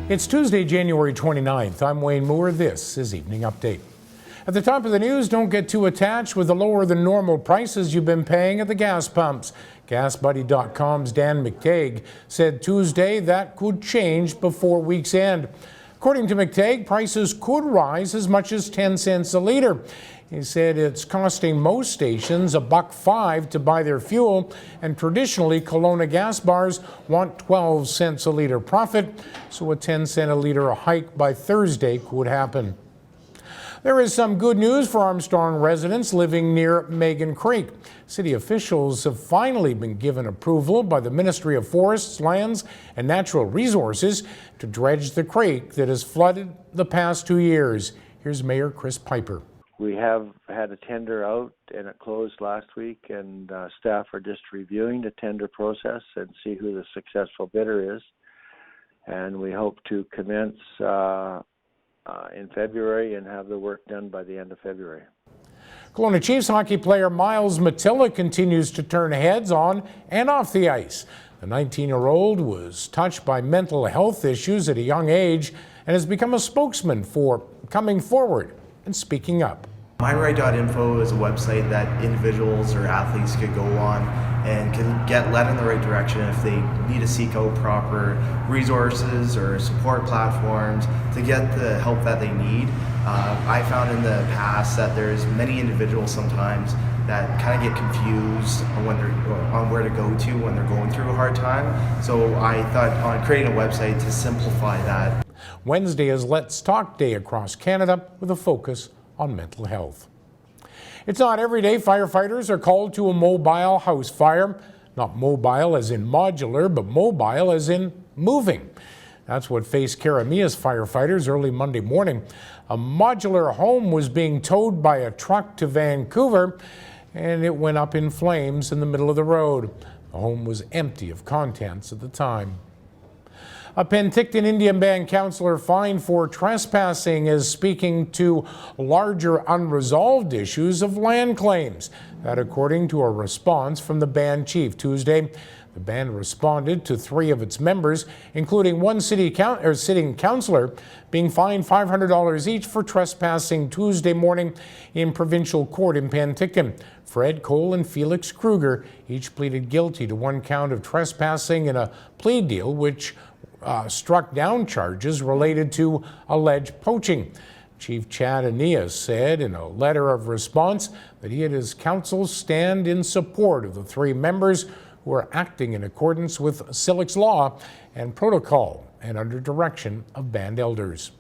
It's Tuesday, January 29th. I'm Wayne Moore. This is Evening Update. At the top of the news, don't get too attached with the lower than normal prices you've been paying at the gas pumps. GasBuddy.com's Dan McTague said Tuesday that could change before week's end. According to McTague, prices could rise as much as 10 cents a liter. He said it's costing most stations $1.05 to buy their fuel, and traditionally Kelowna gas bars want 12 cents a liter profit, so a 10 cent a liter hike by Thursday could happen. There is some good news for Armstrong residents living near Megan Creek. City officials have finally been given approval by the Ministry of Forests, Lands and Natural Resources to dredge the creek that has flooded the past 2 years. Here's Mayor Chris Piper. We have had a tender out and it closed last week, and staff are just reviewing the tender process and see who the successful bidder is. And we hope to commence in February and have the work done by the end of February. Kelowna Chiefs hockey player Miles Matilla continues to turn heads on and off the ice. The 19-year-old was touched by mental health issues at a young age and has become a spokesman for coming forward and speaking up. MindRight.info is a website that individuals or athletes could go on and can get led in the right direction if they need to seek out proper resources or support platforms to get the help that they need. I found in the past that there's many individuals sometimes that kind of get confused on where to go to when they're going through a hard time. So I thought on creating a website to simplify that. Wednesday is Let's Talk Day across Canada with a focus on mental health. It's not every day firefighters are called to a mobile house fire. Not mobile as in modular, but mobile as in moving. That's what faced Karamia's firefighters early Monday morning. A modular home was being towed by a truck to Vancouver, and it went up in flames in the middle of the road. The home was empty of contents at the time. A Penticton Indian Band councillor fined for trespassing is speaking to larger unresolved issues of land claims. That according to a response from the band chief Tuesday. The band responded to 3 of its members, including one sitting councillor, being fined $500 each for trespassing Tuesday morning in provincial court in Penticton. Fred Cole and Felix Kruger each pleaded guilty to 1 count of trespassing in a plea deal which struck down charges related to alleged poaching. Chief Chad Aeneas said in a letter of response that he and his council stand in support of the 3 members who are acting in accordance with Silic's law and protocol and under direction of band elders.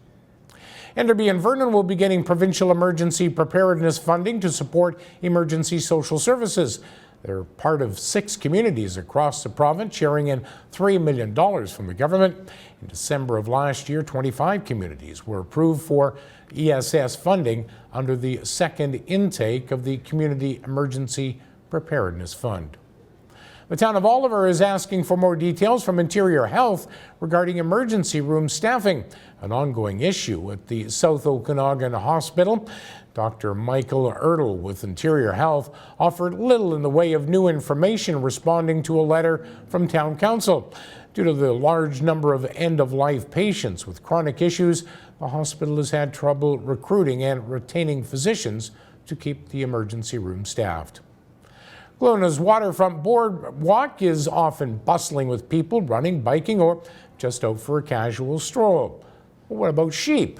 Enderby and Vernon will be getting provincial emergency preparedness funding to support emergency social services. They're part of 6 communities across the province sharing in $3 million from the government. In December of last year, 25 communities were approved for ESS funding under the second intake of the Community Emergency Preparedness Fund. The town of Oliver is asking for more details from Interior Health regarding emergency room staffing, an ongoing issue at the South Okanagan Hospital. Dr. Michael Ertl with Interior Health offered little in the way of new information responding to a letter from Town Council. Due to the large number of end-of-life patients with chronic issues, the hospital has had trouble recruiting and retaining physicians to keep the emergency room staffed. Kelowna's waterfront boardwalk is often bustling with people running, biking, or just out for a casual stroll. Well, what about sheep?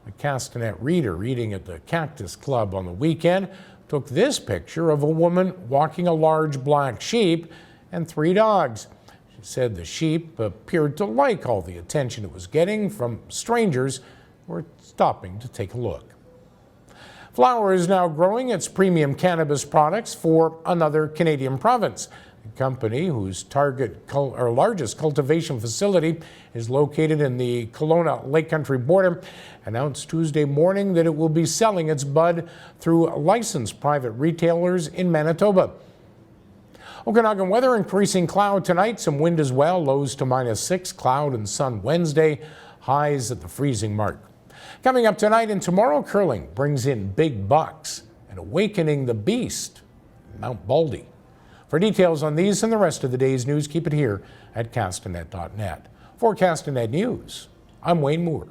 A Castanet reader eating at the Cactus Club on the weekend took this picture of a woman walking a large black sheep and 3 dogs. She said the sheep appeared to like all the attention it was getting from strangers who were stopping to take a look. Flower is now growing its premium cannabis products for another Canadian province. The company, whose largest cultivation facility is located in the Kelowna Lake Country border, announced Tuesday morning that it will be selling its bud through licensed private retailers in Manitoba. Okanagan weather, increasing cloud tonight, some wind as well, lows to -6, cloud and sun Wednesday, highs at the freezing mark. Coming up tonight and tomorrow, curling brings in big bucks and awakening the beast, Mount Baldy. For details on these and the rest of the day's news, keep it here at castanet.net. For Castanet News, I'm Wayne Moore.